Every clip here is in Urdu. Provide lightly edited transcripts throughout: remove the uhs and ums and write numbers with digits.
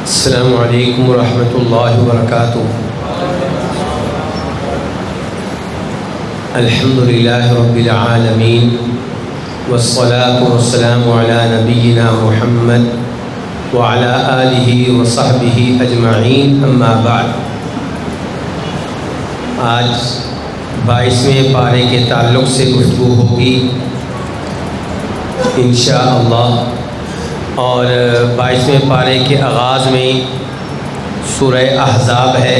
السلام علیکم ورحمۃ اللہ وبرکاتہ۔ الحمد للہ رب العالمین والصلاة والسلام علی نبینا محمد وعلی آلہ وصحبہ اجمعین، اما بعد۔ آج 22ویں پارے کے تعلق سے گفتگو ہوگی انشاءاللہ، اور 22ویں پارے کے آغاز میں سورہ احزاب ہے،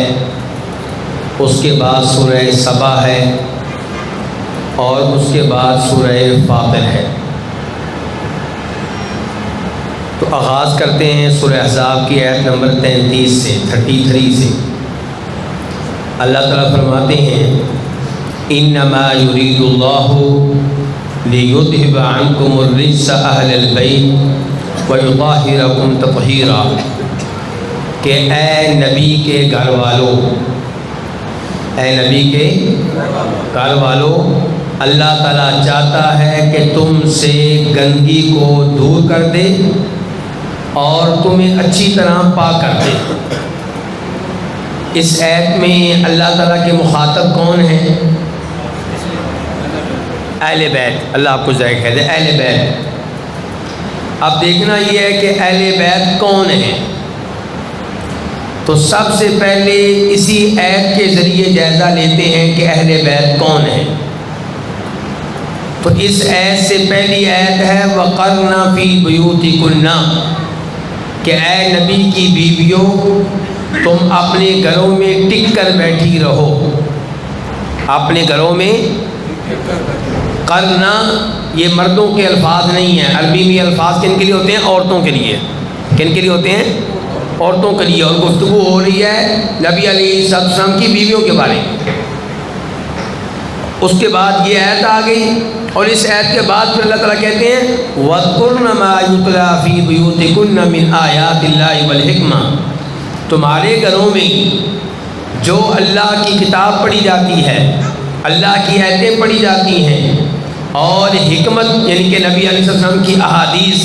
اس کے بعد سورہ سبا ہے، اور اس کے بعد سورہ فاطر ہے۔ تو آغاز کرتے ہیں سورہ احزاب کی آیت نمبر 33 سے۔ اللہ تعالیٰ فرماتے ہیں: انما یرید اللہ لیذھب عنکم الرجس اہل البیت وَيُطَهِّرَكُمْ تَطْهِيرًا، کہ اے نبی کے گھر والوں، اللہ تعالیٰ چاہتا ہے کہ تم سے گندگی کو دور کر دے اور تمہیں اچھی طرح پاک کر دے۔ اس آیت میں اللہ تعالیٰ کے مخاطب کون ہیں؟ اہل بیت۔ اللہ آپ کو ذائقہ کہہ دے، اہل بیت۔ اب دیکھنا یہ ہے کہ اہل بیت کون ہیں۔ تو سب سے پہلے اسی آیت کے ذریعے جائزہ لیتے ہیں کہ اہل بیت کون ہیں۔ تو اس آیت سے پہلی آیت ہے وَقَرْنَ فِي بُيُوتِكُنَّ، کہ اے نبی کی بیویوں تم اپنے گھروں میں ٹک کر بیٹھی رہو۔ اپنے گھروں میں کرنا، یہ مردوں کے الفاظ نہیں ہیں، عربی میں الفاظ کن کے لیے ہوتے ہیں؟ عورتوں کے لیے۔ کن کے لیے ہوتے ہیں؟ عورتوں کے لیے۔ اور گفتگو ہو رہی ہے نبی علیہ السلام کی بیویوں کے بارے میں۔ اس کے بعد یہ آیت آ گئی، اور اس آیت کے بعد پھر اللہ تعالیٰ کہتے ہیں وَاذْكُرْنَ مَا يُتْلَىٰ فِي بُيُوتِكُنَّ مِنْ آيَاتِ اللَّهِ وَالْحِكْمَةِ، تمہارے گھروں میں جو اللہ کی کتاب پڑھی جاتی ہے، اللہ کی آیتیں پڑھی جاتی ہیں، اور حکمت یعنی کہ نبی علیہ السلام کی احادیث،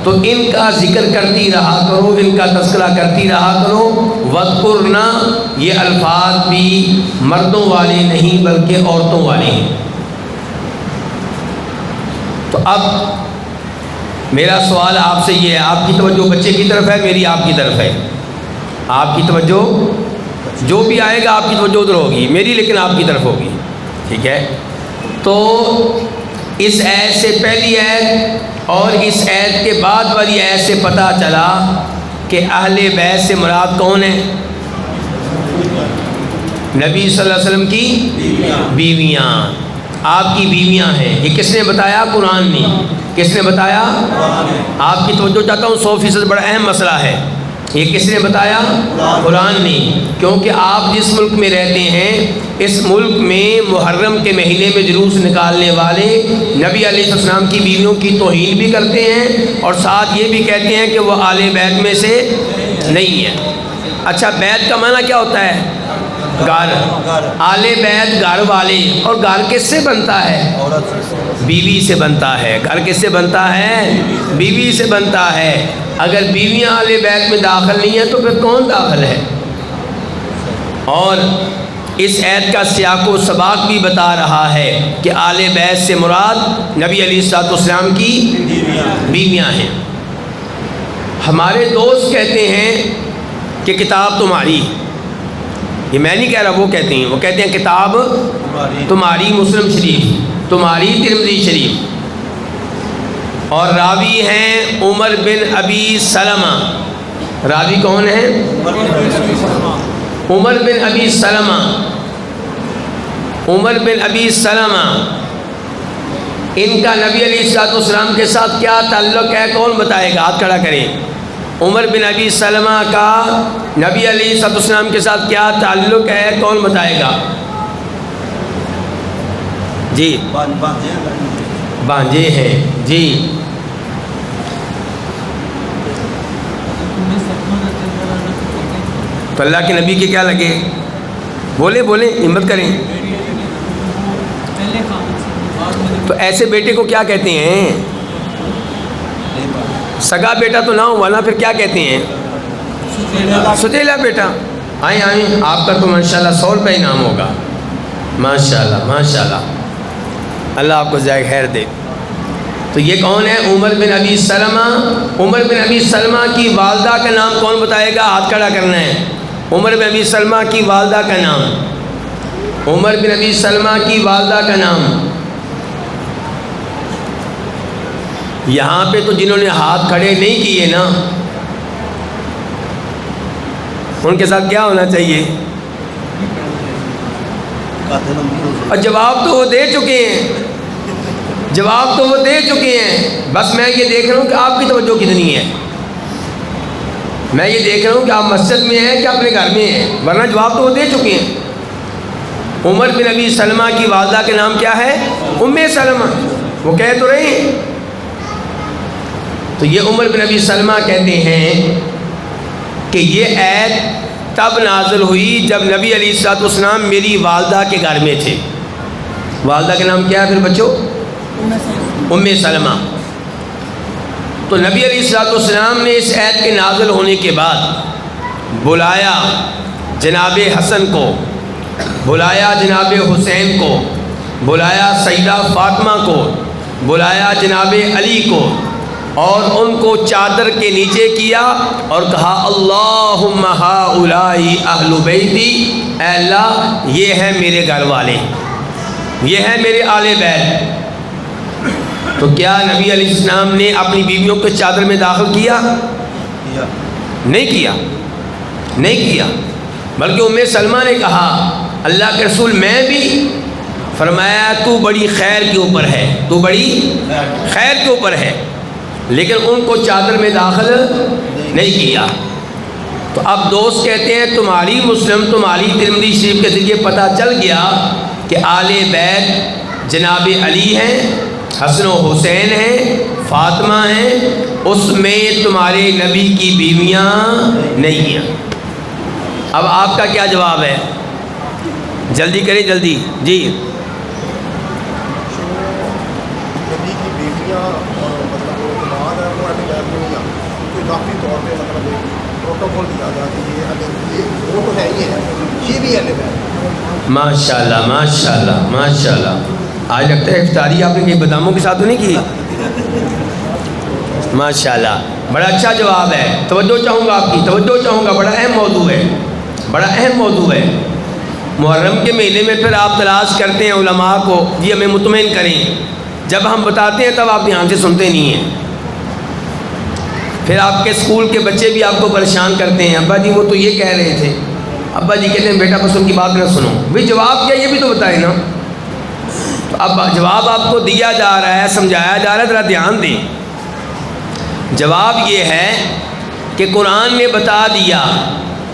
تو ان کا ذکر کرتی رہا کرو، ان کا تذکرہ کرتی رہا کرو۔ وَاذْكُرْنَ، یہ الفاظ بھی مردوں والے نہیں بلکہ عورتوں والے ہیں۔ تو اب میرا سوال آپ سے یہ ہے، آپ کی توجہ بچے کی طرف ہے، میری آپ کی طرف ہے؟ آپ کی توجہ، جو بھی آئے گا آپ کی توجہ ادھر ہوگی، میری لیکن آپ کی طرف ہوگی، ٹھیک ہے؟ تو اس آیت سے پہلی آیت اور اس آیت کے بعد والی آیت سے پتہ چلا کہ اہل بیت سے مراد کون ہے؟ نبی صلی اللہ علیہ وسلم کی بیویاں، آپ کی بیویاں ہیں۔ یہ کس نے بتایا؟ قرآن نے۔ کس نے بتایا؟ آپ کی توجہ چاہتا ہوں، 100% بڑا اہم مسئلہ ہے۔ یہ کس نے بتایا؟ قرآن نے۔ کیونکہ آپ جس ملک میں رہتے ہیں، اس ملک میں محرم کے مہینے میں جلوس نکالنے والے نبی علیہ السلام کی بیویوں کی توہین بھی کرتے ہیں، اور ساتھ یہ بھی کہتے ہیں کہ وہ آل بیت میں سے نہیں ہے۔ اچھا، بیت کا معنی کیا ہوتا ہے؟ گھر۔ آل بیت گھر والے، اور گھر کس سے بنتا ہے؟ بیوی سے بنتا ہے۔ گھر کس سے بنتا ہے؟ بیوی سے بنتا ہے۔ اگر بیویاں آل بیت میں داخل نہیں ہیں تو پھر کون داخل ہے؟ اور اس آیت کا سیاق و سباق بھی بتا رہا ہے کہ آل بیت سے مراد نبی علیہ السلام کی بیویاں ہیں۔ ہمارے دوست کہتے ہیں کہ کتاب تمہاری، یہ میں نہیں کہہ رہا، وہ کہتے ہیں، وہ کہتے ہیں کتاب تمہاری، مسلم شریف تمہاری، ترمذی شریف، اور راوی ہیں عمر بن ابی سلمہ۔ راوی کون ہیں؟ عمر بن ابی سلمہ۔ عمر بن ابی سلمہ، ان کا نبی علیہ السلام کے ساتھ کیا تعلق ہے؟ کون بتائے گا؟ ہاتھ کھڑا کریں۔ عمر بن ابی سلمہ کا نبی علیہ السلام کے ساتھ کیا تعلق ہے؟ کون بتائے گا؟ جی، بانجے ہیں جی۔ تو اللہ کے نبی کے کیا لگے؟ بولے ہمت کریں۔ تو ایسے بیٹے کو کیا کہتے ہیں؟ سگا بیٹا تو نہ ہوا نا، پھر کیا کہتے ہیں؟ ستیلا بیٹا. آئیں آئیں, آپ کا تو ماشاءاللہ 100 روپے انعام ہوگا. ماشاءاللہ ماشاءاللہ, اللہ آپ کو جزائے خیر دے. تو یہ کون ہے؟ عمر بن ابی سلمہ. عمر بن ابی سلمہ کی والدہ کا نام کون بتائے گا؟ ہاتھ کھڑا کرنا ہے. عمر بن ابی سلمہ کی والدہ کا نام. عمر بن ابی سلمہ کی والدہ کا نام. یہاں پہ تو جنہوں نے ہاتھ کھڑے نہیں کیے نا, ان کے ساتھ کیا ہونا چاہیے؟ اور جواب تو وہ دے چکے ہیں, جواب تو وہ دے چکے ہیں. بس میں یہ دیکھ رہا ہوں کہ آپ کی توجہ کتنی ہے. میں یہ دیکھ رہا ہوں کہ آپ مسجد میں ہیں کہ اپنے گھر میں ہیں, ورنہ جواب تو وہ دے چکے ہیں. عمر بن ابی سلمہ کی والدہ کا نام کیا ہے؟ ام سلمہ. وہ کہہ تو رہے ہیں. تو یہ عمر بن ابی سلمہ کہتے ہیں کہ یہ آیت تب نازل ہوئی جب نبی علیہ الصلوۃ والسلام میری والدہ کے گھر میں تھے. والدہ کا نام کیا ہے پھر بچوں؟ ام سلمہ. تو نبی علیہ الصلوۃ والسلام نے اس آیت کے نازل ہونے کے بعد بلایا جناب حسن کو, بلایا جناب حسین کو, بلایا سیدہ فاطمہ کو, بلایا جناب علی کو, اور ان کو چادر کے نیچے کیا اور کہا اللہم ہؤلاء اہل بیتی, اے اللہ یہ ہے میرے گھر والے, یہ ہے میرے آل بیت. تو کیا نبی علیہ السلام نے اپنی بیویوں کو چادر میں داخل کیا؟ نہیں کیا, نہیں کیا. بلکہ ام سلمہ نے کہا اللہ کے رسول میں بھی. فرمایا تو بڑی خیر کے اوپر ہے, تو بڑی خیر کے اوپر ہے, لیکن ان کو چادر میں داخل نہیں کیا. تو اب دوست کہتے ہیں تمہاری مسلم, تمہاری ترمذی شریف کے ذریعے پتہ چل گیا کہ آل بیت جناب علی ہیں, حسن و حسین ہیں, فاطمہ ہیں, اس میں تمہارے نبی کی بیویاں نہیں ہیں. اب آپ کا کیا جواب ہے؟ جلدی کریں جلدی. جی ماشاء اللہ ماشاء اللہ ماشاء اللہ. آج لگتا ہے افطاری آپ نے کہیں باداموں کے ساتھ تو نہیں کی؟ ماشاء اللہ, بڑا اچھا جواب ہے. توجہ چاہوں گا, آپ کی توجہ چاہوں گا. بڑا اہم موضوع ہے, بڑا اہم موضوع ہے. محرم کے مہینے میں پھر آپ تلاش کرتے ہیں علماء کو جی ہمیں مطمئن کریں. جب ہم بتاتے ہیں تب آپ دھیان سے سنتے نہیں ہیں. پھر آپ کے اسکول کے بچے بھی آپ کو پریشان کرتے ہیں, ابا جی وہ تو یہ کہہ رہے تھے. ابا جی کہتے ہیں بیٹا بس ان کی بات نہ سنو. بھائی جواب کیا یہ بھی تو بتائیں نا. تو اب جواب آپ کو دیا جا رہا ہے, سمجھایا جا رہا ہے, ذرا دھیان دیں. جواب یہ ہے کہ قرآن نے بتا دیا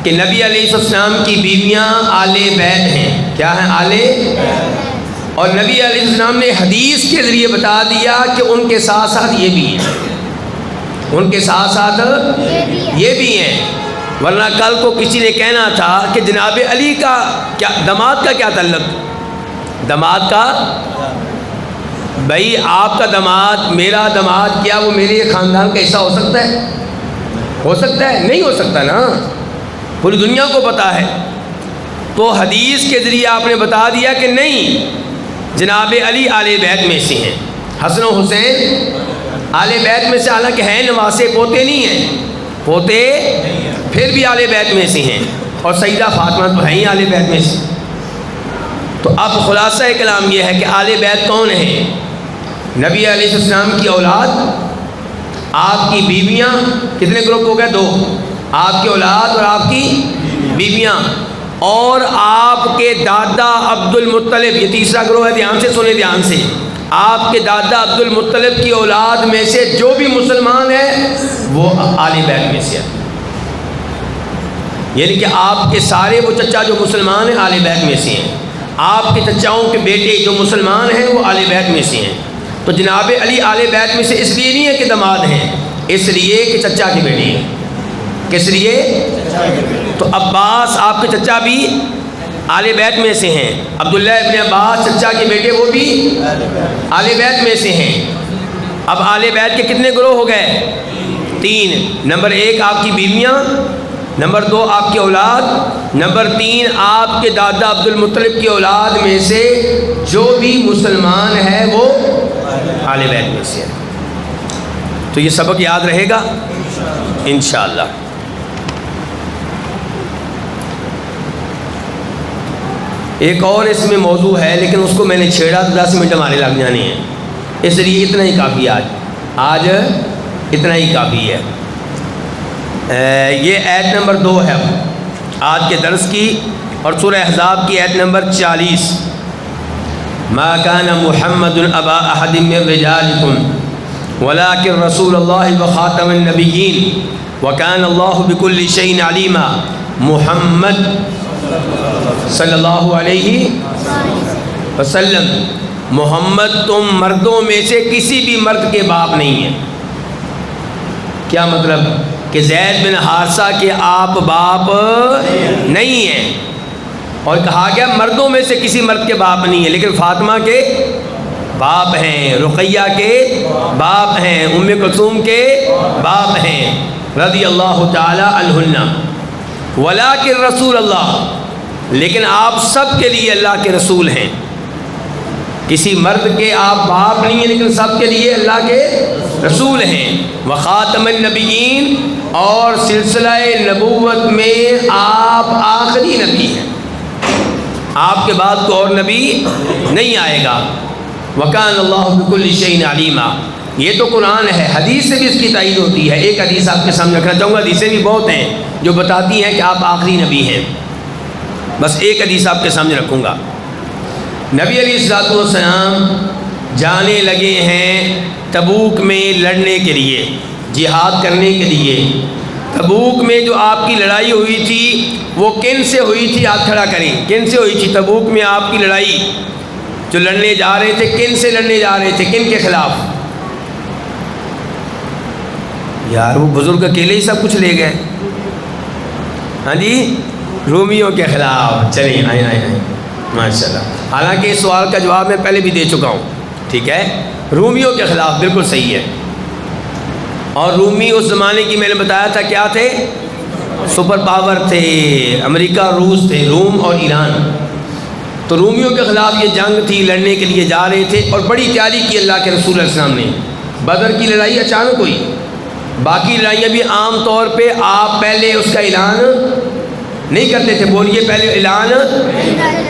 کہ نبی علیہ السلام کی بیویاں آل بیت ہیں. کیا ہیں؟ آل. اور نبی علیہ السلام نے حدیث کے ذریعے بتا دیا کہ ان کے ساتھ ساتھ یہ بھی ہیں, ان کے ساتھ ساتھ یہ بھی ہیں. ورنہ کل کو کسی نے کہنا تھا کہ جناب علی کا کیا داماد کا کیا تعلق؟ داماد کا بھائی آپ کا داماد, میرا داماد, کیا وہ میرے خاندان کا حصہ ہو سکتا ہے؟ ہو سکتا ہے؟ نہیں ہو سکتا نا. پوری دنیا کو پتہ ہے. تو حدیث کے ذریعے آپ نے بتا دیا کہ نہیں, جناب علی آل بیت میں سے ہیں, حسن و حسین آل بیت میں سے, حالانکہ ہیں نواسے, پوتے نہیں ہیں, پوتے پھر بھی آل بیت میں سے ہیں, اور سیدہ فاطمہ تو ہیں ہی آل بیت میں سے. تو اب خلاصہ کلام یہ ہے کہ آل بیت کون ہیں؟ نبی علیہ السلام کی اولاد, آپ کی بیویاں. کتنے گروپ ہو گئے؟ 2. آپ کی اولاد اور آپ کی بیویاں, اور آپ کے دادا عبد المطلب. یہ تیسرا گروہ ہے, دھیان سے سنیں, دھیان سے. آپ کے دادا عبد المطلب کی اولاد میں سے جو بھی مسلمان ہے وہ آل بیت میں سے ہے. یعنی کہ آپ کے سارے وہ چچا جو مسلمان ہیں آل بیت میں سے ہیں. آپ کے چچاؤں کے بیٹے جو مسلمان ہیں وہ آل بیت میں سے ہیں. تو جناب علی آل بیت میں سے اس لیے نہیں ہے کہ داماد ہیں, اس لیے کہ چچا کے بیٹے ہیں. کس لیے؟ تو عباس آپ کے چچا بھی آل بیت میں سے ہیں. عبداللہ ابن عباس چچا کے بیٹے وہ بھی آل بیت میں سے ہیں. اب آل بیت کے کتنے گروہ ہو گئے؟ 3. نمبر 1 آپ کی بیویاں, نمبر 2 آپ کی اولاد، نمبر 3 آپ کے دادا عبد المطلب کی اولاد میں سے جو بھی مسلمان ہے وہ اہل بیت میں سے ہے۔ تو یہ سبق یاد رہے گا انشاءاللہ۔ ایک اور اس میں موضوع ہے لیکن اس کو میں نے چھیڑا تو 10 منٹ ہمارے لگ جانے ہیں، اس لیے اتنا ہی کافی آج اتنا ہی کافی ہے۔ یہ آیت نمبر 2 ہے آج کے درس کی، اور سورہ احزاب کی آیت نمبر 40۔ ما كان محمد ابا احد من رجالكم ولكن رسول الله وخاتم النبيين وكان الله بكل شيء عليما۔ محمد صلی اللہ علیہ وسلم، محمد تم مردوں میں سے کسی بھی مرد کے باپ نہیں ہیں۔ کیا مطلب؟ کہ زید بن حارثہ کے آپ باپ نہیں ہیں، اور کہا گیا مردوں میں سے کسی مرد کے باپ نہیں ہیں، لیکن فاطمہ کے باپ ہیں، رقیہ کے باپ ہیں، ام کلثوم کے باپ ہیں رضی اللہ تعالی عنہن۔ ولیکن رسول اللہ، لیکن آپ سب کے لیے اللہ کے رسول ہیں۔ کسی مرد کے آپ باپ نہیں ہیں لیکن سب کے لیے اللہ کے رسول ہیں۔ وخاتم النبیین، اور سلسلہ نبوت میں آپ آخری نبی ہیں، آپ کے بعد کوئی اور نبی نہیں آئے گا۔ وکان اللہ بکل شیء علیما، یہ تو قرآن ہے، حدیث سے بھی اس کی تائید ہوتی ہے۔ ایک حدیث آپ کے سامنے رکھنا چاہوں گا، حدیثیں بھی بہت ہیں جو بتاتی ہیں کہ آپ آخری نبی ہیں، بس ایک حدیث آپ کے سامنے رکھوں گا۔ نبی علیہ الصلوۃ والسلام جانے لگے ہیں تبوک میں لڑنے کے لیے، جہاد کرنے کے لیے۔ تبوک میں جو آپ کی لڑائی ہوئی تھی وہ کن سے ہوئی تھی؟ ہاتھ کھڑا کریں، کن سے ہوئی تھی تبوک میں آپ کی لڑائی؟ جو لڑنے جا رہے تھے کن سے لڑنے جا رہے تھے، کن کے خلاف؟ یار وہ بزرگ اکیلے ہی سب کچھ لے گئے، ہاں جی، رومیوں کے خلاف۔ چلیں آئیں ماشاء اللہ، حالانکہ اس سوال کا جواب میں پہلے بھی دے چکا ہوں، ٹھیک ہے، رومیوں کے خلاف بالکل صحیح ہے۔ اور رومی اس زمانے کی میں نے بتایا تھا کیا تھے؟ سپر پاور تھے، امریکہ روس تھے، روم اور ایران۔ تو رومیوں کے خلاف یہ جنگ تھی، لڑنے کے لیے جا رہے تھے، اور بڑی تیاری کی اللہ کے رسول علیہ السلام نے۔ بدر کی لڑائی اچانک ہوئی، باقی لڑائیاں بھی عام طور پہ آپ پہلے اس کا اعلان نہیں کرتے تھے، بولیے پہلے اعلان،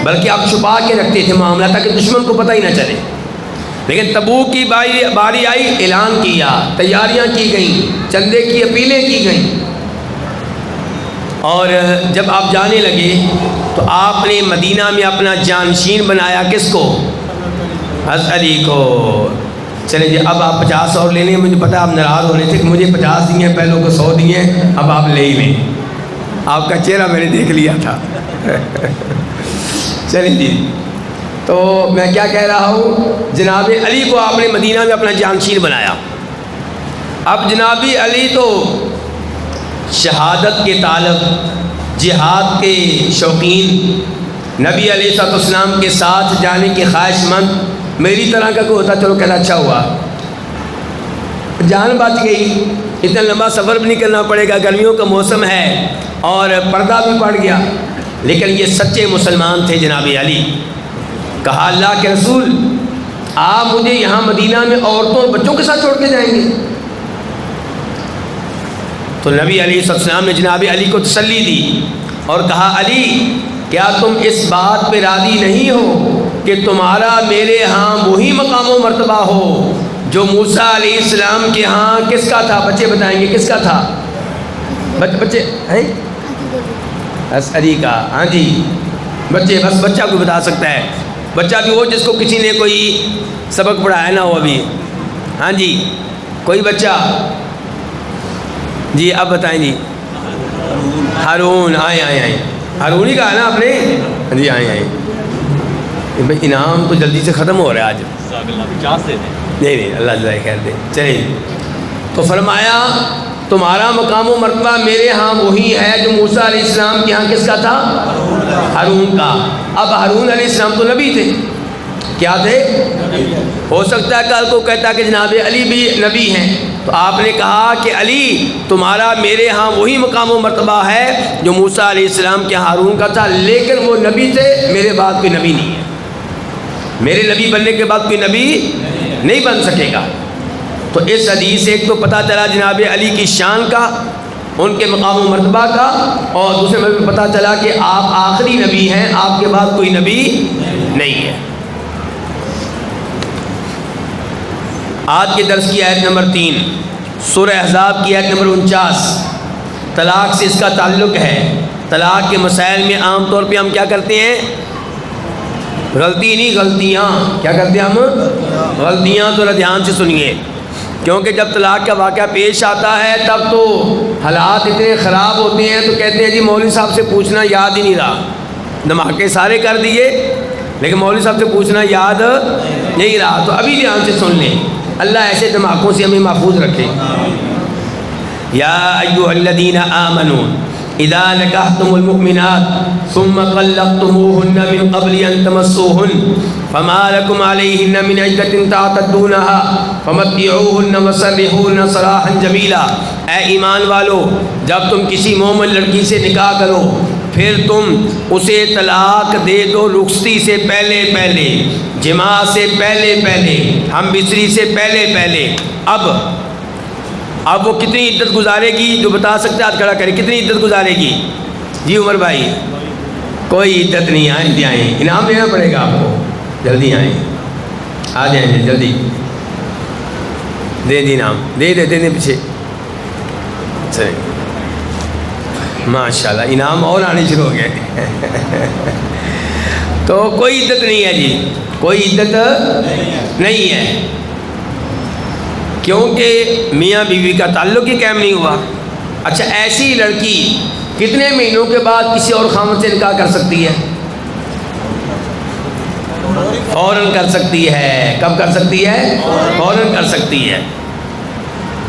بلکہ آپ چھپا کے رکھتے تھے معاملہ تاکہ دشمن کو پتہ ہی نہ چلے۔ لیکن تبوک کی باری آئی، اعلان کیا، تیاریاں کی گئیں، چندے کی اپیلیں کی گئیں، اور جب آپ جانے لگے تو آپ نے مدینہ میں اپنا جانشین بنایا کس کو؟ حضرت علی کو۔ چلیں جی، اب آپ 50 اور لینے، مجھے پتا آپ ناراض ہو رہے تھے کہ مجھے 50 دیے ہیں، پہلوں کو 100 دیے ہیں، اب آپ لے ہی لیں، آپ کا چہرہ میں نے دیکھ لیا تھا۔ چلیں جی، تو میں کیا کہہ رہا ہوں، جناب علی کو آپ نے مدینہ میں اپنا جانشین بنایا۔ اب جناب علی تو شہادت کے طالب، جہاد کے شوقین، نبی علیہ السلام کے ساتھ جانے کے خواہش مند، میری طرح کا کوئی ہوتا چلو کہنا اچھا ہوا، جان بچ گئی، اتنا لمبا سفر بھی نہیں کرنا پڑے گا، گرمیوں کا موسم ہے اور پردہ بھی پڑ گیا۔ لیکن یہ سچے مسلمان تھے جناب علی۔ کہا اللہ کے رسول آپ مجھے یہاں مدینہ میں عورتوں اور بچوں کے ساتھ چھوڑ کے جائیں گے؟ تو نبی علیہ السلام نے جناب علی کو تسلی دی اور کہا علی کیا تم اس بات پہ راضی نہیں ہو کہ تمہارا میرے ہاں وہی مقام و مرتبہ ہو جو موسیٰ علیہ السلام کے ہاں کس کا تھا؟ بچے بتائیں گے کس کا تھا؟ بچے ہیں علی کا، ہاں جی بچے، بس بچہ کوئی بتا سکتا ہے، بچہ بھی ہو جس کو کسی نے کوئی سبق پڑھایا نہ ہو ابھی، ہاں جی کوئی بچہ، جی اب بتائیں جی۔ ہارون، آئیں ہارون ہی کہا نا آپ نے، جی آئیں بھائی، انعام تو جلدی سے ختم ہو رہا ہے آج، نہیں اللہ جزائے خیر دے۔ چلیں، تو فرمایا تمہارا مقام و مرتبہ میرے ہاں وہی ہے جو موسیٰ علیہ السلام کے ہاں کس کا تھا؟ ہارون کا۔ اب ہارون علیہ السلام تو نبی تھے، کیا تھے؟ ہو سکتا ہے کل کو کہتا کہ جناب علی بھی نبی ہیں، تو آپ نے کہا کہ علی تمہارا میرے ہاں وہی مقام و مرتبہ ہے جو موسیٰ علیہ السلام کے ہارون کا تھا، لیکن وہ نبی تھے، میرے بعد کوئی نبی نہیں ہے، میرے نبی بننے کے بعد کوئی نبی نہیں بن سکے گا۔ تو اس حدیث سے ایک تو پتہ چلا جناب علی کی شان کا، ان کے مقام و مرتبہ کا، اور دوسرے میں بھی پتہ چلا کہ آپ آخری نبی ہیں، آپ کے بعد کوئی نبی نہیں ہے۔ آج کے درس کی آیت نمبر 3 سورہ احزاب کی آیت نمبر 49، طلاق سے اس کا تعلق ہے۔ طلاق کے مسائل میں عام طور پہ ہم کیا کرتے ہیں؟ غلطی نہیں، غلطیاں کیا کرتے ہیں ہم؟ غلطیاں۔ ذرا دھیان سے سنیے، کیونکہ جب طلاق کا واقعہ پیش آتا ہے تب تو حالات اتنے خراب ہوتے ہیں، تو کہتے ہیں جی مولوی صاحب سے پوچھنا یاد ہی نہیں رہا، دھماکے سارے کر دیے لیکن مولوی صاحب سے پوچھنا یاد نہیں رہا۔ تو ابھی دھیان سے سن لیں، اللہ ایسے دھماکوں سے ہمیں محفوظ رکھے۔ یا ایھا الذین آمنوا اذا نکحتم المؤمنات ثم طلقتموهن من قبل ان تمسوهن فما لكم عليهن من عدة تعتدونها فمتعوهن وسرحوهن سراحا جمیلا۔ اے ایمان والو، جب تم کسی مومن لڑکی سے نکاح کرو پھر تم اسے طلاق دے دو رخصتی سے پہلے پہلے، جماع سے پہلے پہلے، ہم بستری سے پہلے پہلے۔ اب وہ کتنی عدت گزارے گی؟ جو بتا سکتے ہاتھ کھڑا کرے، کتنی عدت گزارے گی؟ جی عمر بھائی، کوئی عدت نہیں، آئیں آئیں، انعام دینا پڑے گا آپ کو، جلدی آئیں، آ جائیں جلدی، دے دی انعام، دے دیں پیچھے، چلیں ماشاء اللہ انعام اور آنے شروع ہو گئے۔ تو کوئی عدت نہیں ہے جی، کوئی عدت نہیں ہے، کیونکہ میاں بیوی کا تعلق ہی قائم نہیں ہوا۔ اچھا، ایسی لڑکی کتنے مہینوں کے بعد کسی اور خاوند سے نکاح کر سکتی ہے؟ فوراً کر سکتی ہے۔ کب کر سکتی ہے؟ فوراً کر سکتی ہے۔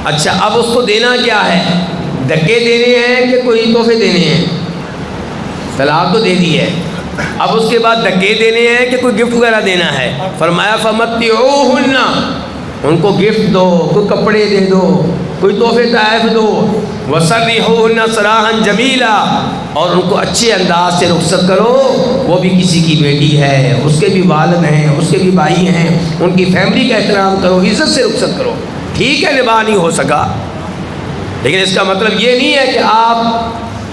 اچھا، اب اس کو دینا کیا ہے؟ دھکے دینے ہیں کہ کوئی تحفے دینے ہیں؟ طلاق تو دے دی ہے، اب اس کے بعد دھکے دینے ہیں کہ کوئی گفٹ وغیرہ دینا ہے؟ فرمایا فمتعوہن، ان کو گفٹ دو، کوئی کپڑے دے دو، کوئی تحفے تحائف دو، وسرحوہن سراحا جمیلا، اور ان کو اچھے انداز سے رخصت کرو۔ وہ بھی کسی کی بیٹی ہے، اس کے بھی والد ہیں، اس کے بھی بھائی ہیں، ان کی فیملی کا احترام کرو، عزت سے رخصت کرو۔ ٹھیک ہے نباہ نہیں ہو سکا، لیکن اس کا مطلب یہ نہیں ہے کہ آپ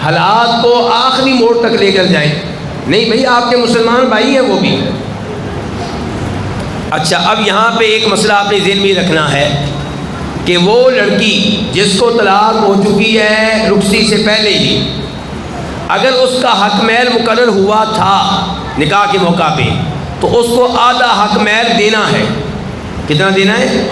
حالات کو آخری موڑ تک لے کر جائیں، نہیں بھئی، آپ کے مسلمان بھائی ہیں وہ بھی۔ اچھا، اب یہاں پہ ایک مسئلہ آپ نے ذہن میں رکھنا ہے کہ وہ لڑکی جس کو طلاق ہو چکی ہے رخصتی سے پہلے ہی، اگر اس کا حق مہر مقرر ہوا تھا نکاح کے موقع پہ، تو اس کو آدھا حق مہر دینا ہے۔ کتنا دینا ہے؟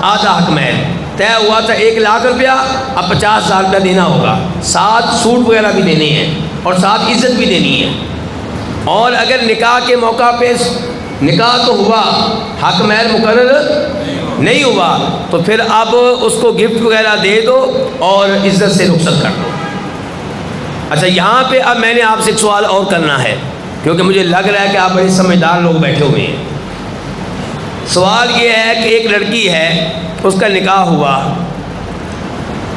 آدھا حق مہر طے ہوا تھا 1,00,000 روپیہ، اب 50,000 روپیہ دینا ہوگا، ساتھ سوٹ وغیرہ بھی دینے ہیں اور ساتھ عزت بھی دینی ہے۔ اور اگر نکاح کے موقع پہ نکاح تو ہوا، حق مہر مقرر نہیں ہوا، تو پھر اب اس کو گفٹ وغیرہ دے دو اور عزت سے رخصت کر دو۔ اچھا، یہاں پہ اب میں نے آپ سے ایک سوال اور کرنا ہے، کیونکہ مجھے لگ رہا ہے کہ آپ بڑے سمجھدار لوگ بیٹھے ہوئے ہیں۔ سوال یہ ہے کہ ایک لڑکی ہے، اس کا نکاح ہوا،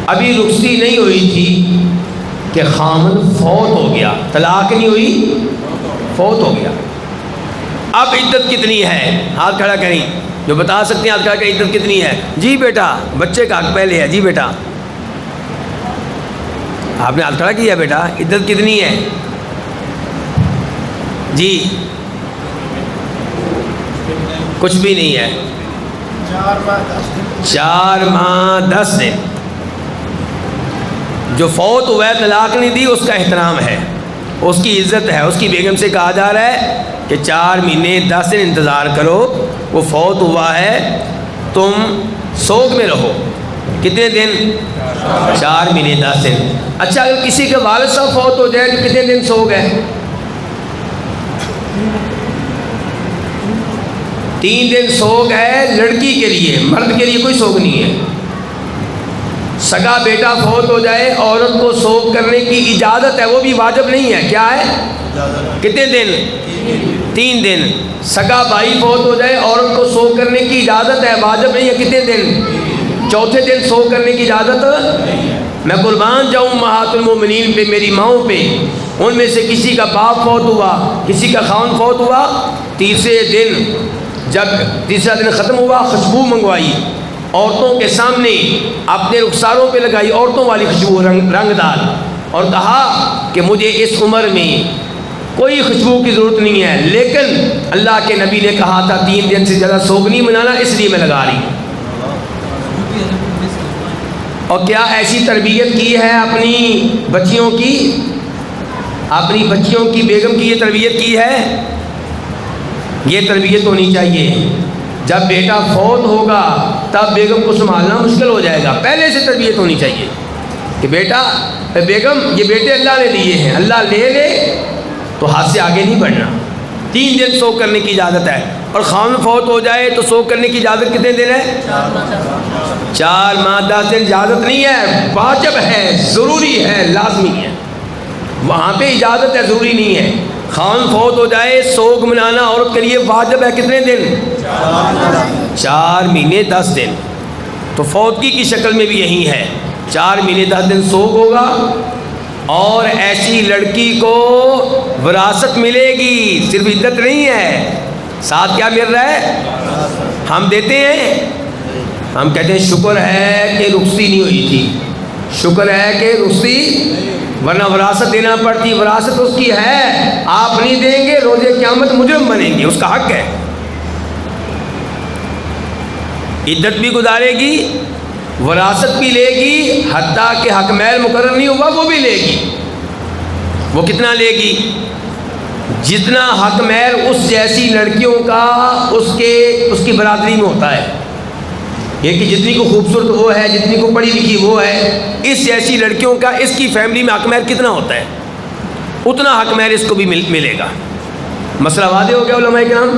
ابھی رخصتی نہیں ہوئی تھی کہ خامد فوت ہو گیا، طلاق نہیں ہوئی، فوت ہو گیا۔ اب عدت کتنی ہے؟ ہاتھ کھڑا کریں جو بتا سکتے ہیں، ہاتھ کھڑا کریں، عدت کتنی ہے؟ جی بیٹا، بچے کا حق پہلے ہے۔ جی بیٹا، آپ نے ہاتھ کھڑا کیا بیٹا، عدت کتنی ہے؟ جی کچھ بھی نہیں ہے، 4 ماہ 10 دن۔ جو فوت ہوا ہے طلاق نہیں دی، اس کا احترام ہے، اس کی عزت ہے، اس کی بیگم سے کہا جا رہا ہے کہ 4 مہینے 10 دن انتظار کرو، وہ فوت ہوا ہے، تم سوگ میں رہو۔ کتنے دن؟ 4 مہینے 10 دن۔ اچھا، اگر کسی کے والد صاحب فوت ہو جائے تو کتنے دن سوگ ہے؟ 3 دن سوگ ہے لڑکی کے لیے، مرد کے لیے کوئی سوگ نہیں ہے۔ سگا بیٹا فوت ہو جائے، عورت کو سوگ کرنے کی اجازت ہے، وہ بھی واجب نہیں ہے۔ کیا ہے؟ کتنے دن؟ 3 دن۔ سگا بھائی فوت ہو جائے، عورت کو سوگ کرنے کی اجازت ہے، واجب نہیں ہے۔ کتنے دن؟ چوتھے دن سو کرنے کی اجازت؟ میں قربان جاؤں امہات المومنین پہ، میری ماؤں پہ، ان میں سے کسی کا باپ فوت ہوا، کسی کا خاوند فوت ہوا، تیسرے دن جب تیسرا دن ختم ہوا خوشبو منگوائی، عورتوں کے سامنے اپنے رخساروں پہ لگائی عورتوں والی خوشبو رنگ دار، اور کہا کہ مجھے اس عمر میں کوئی خوشبو کی ضرورت نہیں ہے، لیکن اللہ کے نبی نے کہا تھا 3 دن سے زیادہ سوگ نہیں منانا، اس لیے میں لگا رہی ہوں۔ اور کیا ایسی تربیت کی ہے اپنی بچیوں کی، اپنی بچیوں کی، بیگم کی یہ تربیت کی ہے؟ یہ تربیت ہونی چاہیے۔ جب بیٹا فوت ہوگا تب بیگم کو سنبھالنا مشکل ہو جائے گا، پہلے سے تربیت ہونی چاہیے کہ بیٹا، بیگم یہ بیٹے اللہ نے دیے ہیں، اللہ لے لے تو ہاتھ سے آگے نہیں بڑھنا۔ 3 دن سو کرنے کی اجازت ہے، اور خاوند فوت ہو جائے تو سو کرنے کی اجازت کتنے دن ہے؟ 4 ماہ 10 دن اجازت نہیں ہے، واجب ہے، ضروری ہے، لازمی ہے۔ وہاں پہ اجازت ہے، ضروری نہیں ہے۔ خاوند فوت ہو جائے سوگ منانا عورت کے لیے واجب ہے، کتنے دن؟ 4 مہینے 10 دن۔ تو فوتگی کی شکل میں بھی یہی ہے، 4 مہینے 10 دن سوگ ہوگا، اور ایسی لڑکی کو وراثت ملے گی، صرف عدت نہیں ہے، ساتھ کیا مل رہا ہے؟ ہم دیتے ہیں، ہم کہتے ہیں شکر ہے کہ رخصتی نہیں ہوئی تھی، شکر ہے کہ رخصتی، ورنہ وراثت دینا پڑتی، وراثت اس کی ہے، آپ نہیں دیں گے روز قیامت مجرم بنیں گے، اس کا حق ہے۔ عدت بھی گزارے گی، وراثت بھی لے گی، حتیٰ کہ حق محل مقرر نہیں ہوا وہ بھی لے گی۔ وہ کتنا لے گی؟ جتنا حق محل اس جیسی لڑکیوں کا اس کی برادری میں ہوتا ہے، یہ کہ جتنی کو خوبصورت وہ ہے، جتنی کو پڑھی لکھی وہ ہے، اس جیسی لڑکیوں کا اس کی فیملی میں حق محل کتنا ہوتا ہے، اتنا حق محل اس کو بھی ملے گا۔ مسئلہ واضح ہو گیا علماء کرام؟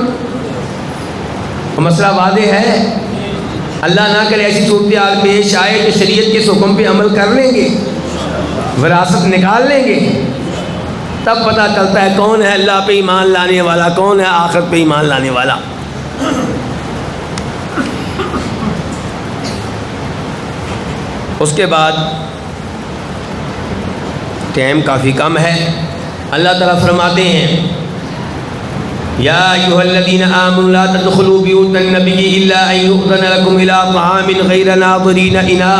مسئلہ واضح ہے۔ اللہ نہ کرے ایسی صورتحال پیش آئے کہ شریعت کے حکم پہ عمل کر لیں گے، وراثت نکال لیں گے، تب پتہ چلتا ہے کون ہے اللہ پہ ایمان لانے والا، کون ہے آخرت پہ ایمان لانے والا۔ اس کے بعد ٹائم کافی کم ہے، اللہ تعالیٰ فرماتے ہیں یا ایھا الذین آمنوا لا تدخلوا بیوت النبی الا ان یؤذن لکم الی طعام غیر ناظرین اناء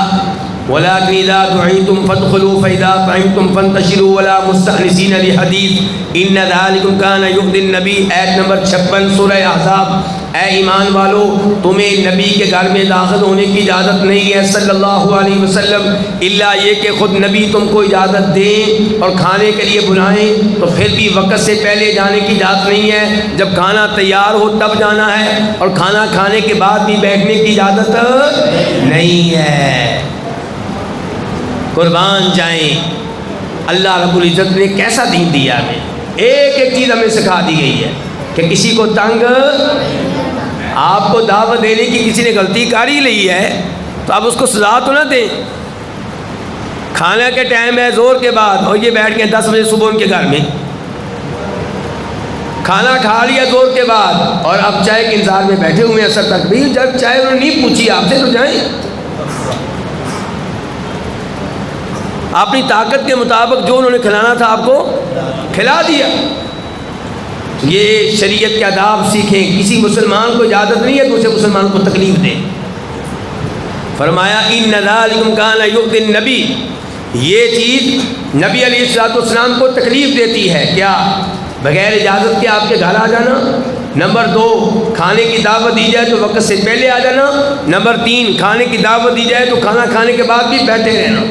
ولكن اذا دعیتم فادخلوا فاذا طعمتم فانتشروا ولا مستأنسین لحدیث ان ذلکم کان یؤذی النبی۔ آیت نمبر 56 سورہ احزاب۔ اے ایمان والو، تمہیں نبی کے گھر میں داخل ہونے کی اجازت نہیں ہے صلی اللہ علیہ وسلم، الا یہ کہ خود نبی تم کو اجازت دیں اور کھانے کے لیے بلائیں، تو پھر بھی وقت سے پہلے جانے کی اجازت نہیں ہے، جب کھانا تیار ہو تب جانا ہے، اور کھانا کھانے کے بعد بھی بیٹھنے کی اجازت نہیں ہے۔ قربان جائیں، اللہ رب العزت نے کیسا دین دیا ہمیں، ایک ایک چیز ہمیں سکھا دی گئی ہے کہ کسی کو تنگ، آپ کو دعوت دینے کی کسی نے غلطی کر ہی لی ہے تو اب اس کو سزا تو نہ دیں۔ کھانے کے ٹائم ہے زور کے بعد، اور یہ بیٹھ گئے 10 بجے صبح ان کے گھر میں، کھانا کھا لیا زور کے بعد، اور اب چائے کے انتظار میں بیٹھے ہوئے ہیں اثر تک بھی، جب چائے انہوں نے نہیں پوچھی آپ سے تو جائیں، اپنی طاقت کے مطابق جو انہوں نے کھلانا تھا آپ کو کھلا دیا۔ یہ شریعت کے آداب سیکھیں، کسی مسلمان کو اجازت نہیں ہے دوسرے مسلمان کو تکلیف دیں۔ فرمایا ان ذالکم کان یؤذی النبی، یہ چیز نبی علیہ الصلوۃ والسلام کو تکلیف دیتی ہے، کیا؟ بغیر اجازت کے آپ کے گھر آ جانا، نمبر 2 کھانے کی دعوت دی جائے تو وقت سے پہلے آ جانا، نمبر 3 کھانے کی دعوت دی جائے تو کھانا کھانے کے بعد بھی بیٹھے رہنا۔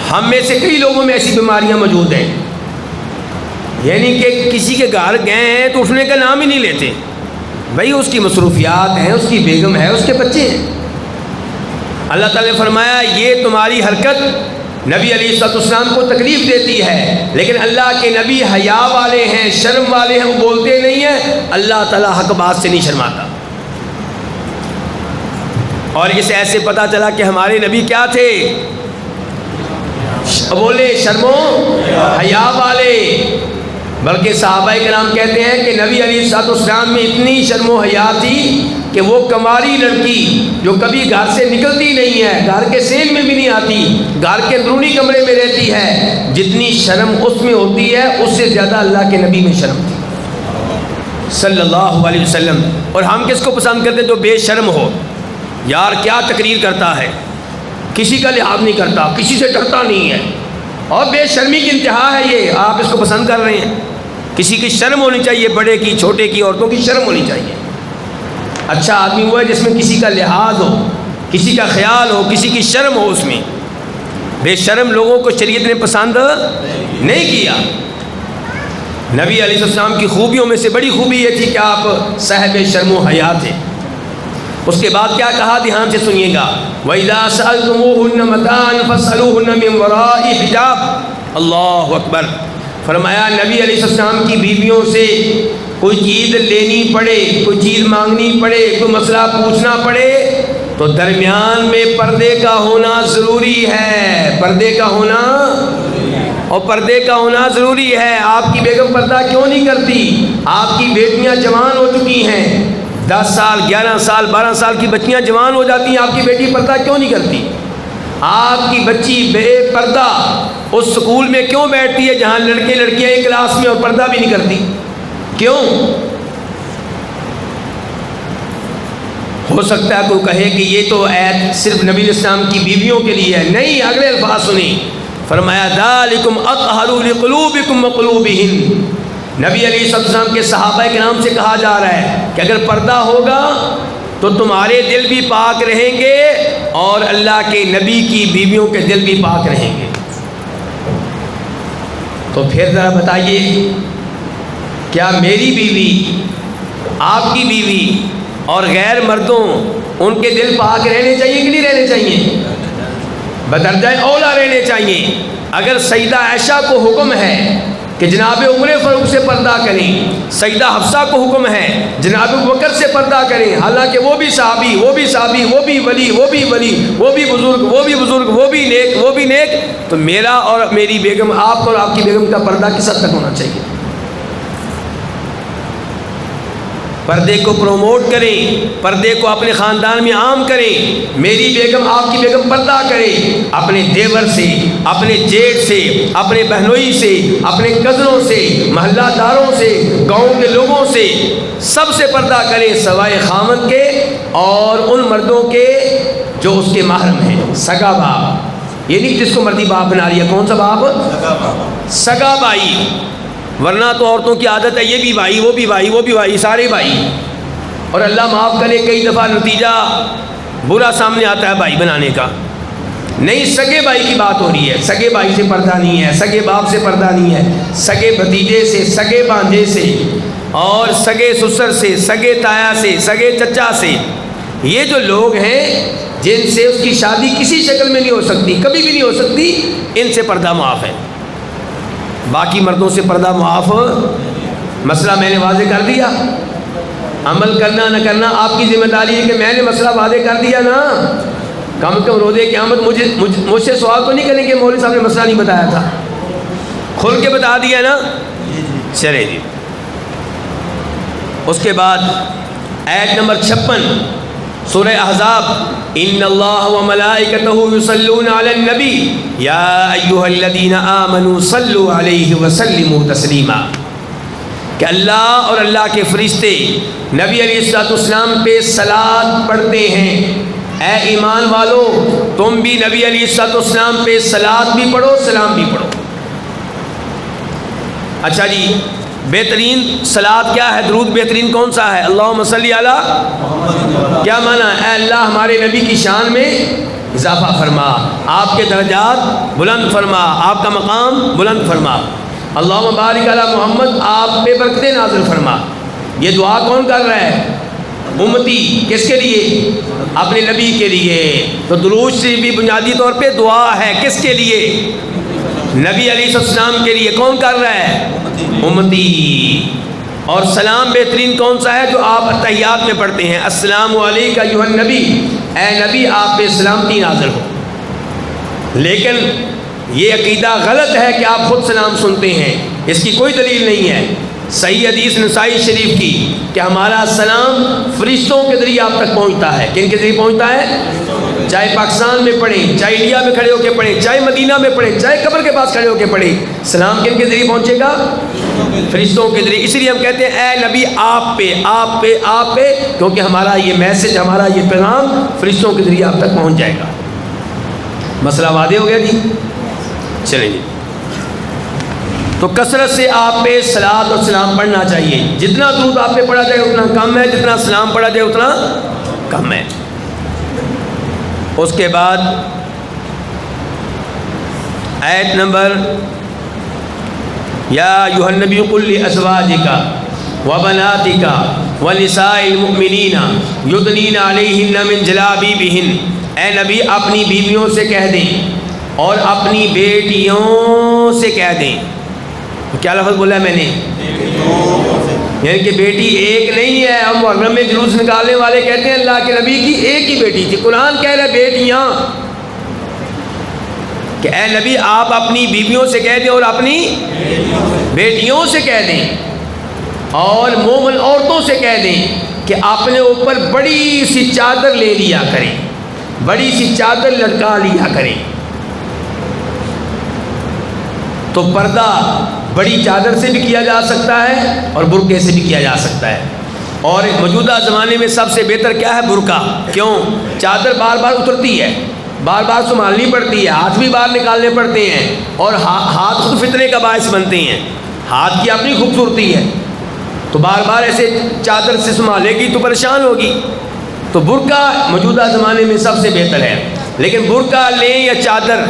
ہم میں سے کئی لوگوں میں ایسی بیماریاں موجود ہیں، یعنی کہ کسی کے گھر گئے ہیں تو اٹھنے کا نام ہی نہیں لیتے، بھائی اس کی مصروفیات ہیں، اس کی بیگم ہے، اس کے بچے ہیں۔ اللہ تعالیٰ نے فرمایا یہ تمہاری حرکت نبی علیہ الصلوۃ والسلام کو تکلیف دیتی ہے، لیکن اللہ کے نبی حیا والے ہیں، شرم والے ہیں، وہ بولتے نہیں ہیں، اللہ تعالیٰ حق بات سے نہیں شرماتا۔ اور اس ایسے پتہ چلا کہ ہمارے نبی کیا تھے، بولے شرم و حیا والے، بلکہ صحابہ کرام کہتے ہیں کہ نبی علیہ الصلوۃ والسلام میں اتنی شرم و حیا تھی کہ وہ کماری لڑکی جو کبھی گھر سے نکلتی نہیں ہے، گھر کے سین میں بھی نہیں آتی، گھر کے اندرونی کمرے میں رہتی ہے، جتنی شرم اس میں ہوتی ہے اس سے زیادہ اللہ کے نبی میں شرم تھی صلی اللہ علیہ وسلم۔ اور ہم کس کو پسند کرتے ہیں؟ جو بے شرم ہو، یار کیا تقریر کرتا ہے، کسی کا لحاظ نہیں کرتا، کسی سے ڈرتا نہیں ہے، اور بے شرمی کی انتہا ہے یہ، آپ اس کو پسند کر رہے ہیں۔ کسی کی شرم ہونی چاہیے، بڑے کی، چھوٹے کی، عورتوں کی شرم ہونی چاہیے۔ اچھا آدمی وہ ہے جس میں کسی کا لحاظ ہو، کسی کا خیال ہو، کسی کی شرم ہو اس میں۔ بے شرم لوگوں کو شریعت نے پسند نہیں کیا۔ نبی علیہ السلام کی خوبیوں میں سے بڑی خوبی یہ تھی کہ آپ صاحب شرم و حیا تھے۔ اس کے بعد کیا کہا، دھیان سے سنیے گا، وَإِذَا سَأَلْتُمُوهُنَّ مَتَاعًا فَاسْأَلُوهُنَّ مِنْ وَرَاءِ حِجَابٍ۔ اللہ اکبر۔ فرمایا نبی علیہ السلام کی بیویوں سے کوئی چیز لینی پڑے، کوئی چیز مانگنی پڑے، کوئی مسئلہ پوچھنا پڑے تو درمیان میں پردے کا ہونا ضروری ہے، پردے کا ہونا، اور پردے کا ہونا ضروری ہے۔ آپ کی بیگم پردہ کیوں نہیں کرتی؟ آپ کی بیٹیاں جوان ہو چکی ہیں، 10 سال 11 سال 12 سال کی بچیاں جوان ہو جاتی ہیں، آپ کی بیٹی پردہ کیوں نہیں کرتی؟ آپ کی بچی بے پردہ اس سکول میں کیوں بیٹھتی ہے جہاں لڑکے لڑکیاں ایک کلاس میں اور پردہ بھی نہیں کرتی؟ کیوں؟ ہو سکتا ہے کوئی کہے کہ یہ تو آیت صرف نبی الاسلام کی بیویوں کے لیے ہے، نہیں، اگلے الفاظ سنیں، فرمایا ذالکم اطہر لقلوبکم وقلوبہن۔ نبی علیہ السلام کے صحابہ کرام سے کہا جا رہا ہے کہ اگر پردہ ہوگا تو تمہارے دل بھی پاک رہیں گے اور اللہ کے نبی کی بیویوں کے دل بھی پاک رہیں گے۔ تو پھر ذرا بتائیے، کیا میری بیوی، آپ کی بیوی اور غیر مردوں، ان کے دل پاک رہنے چاہیے کہ نہیں رہنے چاہیے؟ بدرجہ اولا رہنے چاہیے۔ اگر سیدہ عائشہ کو حکم ہے کہ جناب عمر فاروق سے پردہ کریں، سیدہ حفصہ کو حکم ہے جناب بکر سے پردہ کریں، حالانکہ وہ بھی صحابی، وہ بھی صحابی، وہ بھی ولی، وہ بھی ولی، وہ بھی بزرگ، وہ بھی بزرگ، وہ بھی نیک، وہ بھی نیک، تو میرا اور میری بیگم، آپ اور آپ کی بیگم کا پردہ کس حد تک ہونا چاہیے؟ پردے کو پروموٹ کریں، پردے کو اپنے خاندان میں عام کریں۔ میری بیگم، آپ کی بیگم پردہ کرے، اپنے دیور سے، اپنے جیٹھ سے، اپنے بہنوئی سے، اپنے کزنوں سے، محلہ داروں سے، گاؤں کے لوگوں سے، سب سے پردہ کرے سوائے خاوند کے اور ان مردوں کے جو اس کے محرم ہیں، سگا باپ، یہ نہیں جس کو مردی باپ بنا لیا، کون سا باپ؟ سگا بھائی، ورنہ تو عورتوں کی عادت ہے یہ بھی بھائی، وہ بھی بھائی، وہ بھی بھائی، سارے بھائی، اور اللہ معاف کرے کئی دفعہ نتیجہ برا سامنے آتا ہے بھائی بنانے کا۔ نہیں، سگے بھائی کی بات ہو رہی ہے، سگے بھائی سے پردہ نہیں ہے، سگے باپ سے پردہ نہیں ہے، سگے بھتیجے سے، سگے بانجے سے، اور سگے سسر سے، سگے تایا سے، سگے چچا سے، یہ جو لوگ ہیں جن سے اس کی شادی کسی شکل میں نہیں ہو سکتی، کبھی بھی نہیں ہو سکتی، ان سے پردہ معاف ہے، باقی مردوں سے پردہ معاف۔ مسئلہ میں نے واضح کر دیا، عمل کرنا نہ کرنا آپ کی ذمہ داری ہے کہ میں نے مسئلہ واضح کر دیا نا، کم کم روز قیامت مجھ سے سوال تو نہیں کریں کہ مولوی صاحب نے مسئلہ نہیں بتایا تھا، کھل کے بتا دیا نا۔ چلے جی، اس کے بعد آیت نمبر 56 سورہ احزاب، ان اللہ وملائکتہ یصلون علی النبی یا ایھا الذین آمنوا صلوا علیہ وسلموا تسلیما، کہ اللہ اور اللہ کے فرشتے نبی علیہ السلام پہ صلاۃ پڑھتے ہیں۔ اے ایمان والو، تم بھی نبی علیہ السلام پہ صلاۃ بھی پڑھو، سلام بھی پڑھو۔ اچھا جی، بہترین صلاۃ کیا ہے؟ درود بہترین کون سا ہے؟ اللہم صلی علی، کیا معنی ہے؟ اے اللہ ہمارے نبی کی شان میں اضافہ فرما، آپ کے درجات بلند فرما، آپ کا مقام بلند فرما۔ اللہم بارک علی محمد، آپ پہ برکتیں نازل فرما۔ یہ دعا کون کر رہا ہے؟ امتی۔ کس کے لیے؟ اپنے نبی کے لیے۔ تو درود شریف بھی بنیادی طور پہ دعا ہے، کس کے لیے؟ نبی علیہ السلام کے لیے۔ کون کر رہا ہے؟ امتی۔ اور سلام بہترین کون سا ہے؟ جو آپ تحیات میں پڑھتے ہیں، السلام علیکہ ایھا النبی، اے نبی آپ پہ سلامتی نازل ہو۔ لیکن یہ عقیدہ غلط ہے کہ آپ خود سلام سنتے ہیں، اس کی کوئی دلیل نہیں ہے۔ صحیح حدیث نسائی شریف کی کہ ہمارا سلام فرشتوں کے ذریعے آپ تک پہنچتا ہے. کن کے ذریعے پہنچتا ہے؟ چاہے پاکستان میں پڑھیں، چاہے انڈیا میں کھڑے ہو کے پڑھیں، چاہے مدینہ میں پڑھیں، چاہے قبر کے پاس کھڑے ہو کے پڑھیں، سلام کن کے ذریعے پہنچے گا؟ فرشتوں کے ذریعے. اس لیے ہم کہتے ہیں اے نبی آپ پہ آپ پہ آپ پہ، کیونکہ ہمارا یہ میسج، ہمارا یہ پیغام فرشتوں کے ذریعے آپ تک پہنچ جائے گا. مسئلہ واضح ہو گیا جی؟ چلیں جی. تو کثرت سے آپ پہ صلاۃ اور سلام پڑھنا چاہیے. جتنا درود آپ پہ پڑھا جائے اتنا کم ہے، جتنا سلام پڑھا جائے اتنا کم ہے. اس کے بعد آیت نمبر یا ایھا النبی قل لازواجک وبناتک ونساء المؤمنین یدنین علیہن من جلابیبہن. اے نبی اپنی بیویوں سے کہہ دیں اور اپنی بیٹیوں سے کہہ دیں. کیا لفظ بولا ہے میں نے؟ یعنی کہ بیٹی ایک نہیں ہے. ہم محرم میں جلوس نکالنے والے کہتے ہیں اللہ کے نبی کی ایک ہی بیٹی تھی. قرآن کہہ رہا ہے بیٹیاں، کہ اے نبی آپ اپنی بیویوں سے کہہ دیں اور اپنی بیٹیوں سے کہہ دیں اور مومن عورتوں سے کہہ دیں کہ اپنے اوپر بڑی سی چادر لے لیا کریں، بڑی سی چادر لٹکا لیا کریں. تو پردہ بڑی چادر سے بھی کیا جا سکتا ہے اور برقعے سے بھی کیا جا سکتا ہے. اور موجودہ زمانے میں سب سے بہتر کیا ہے؟ برقع. کیوں؟ چادر بار بار اترتی ہے، بار بار سنبھالنی پڑتی ہے، ہاتھ بھی باہر نکالنے پڑتے ہیں، اور ہاتھ خود فتنے کا باعث بنتے ہیں. ہاتھ کی اپنی خوبصورتی ہے، تو بار بار ایسے چادر سے سنبھالے گی تو پریشان ہوگی. تو برقع موجودہ زمانے میں سب سے بہتر ہے. لیکن برقع لیں یا چادر،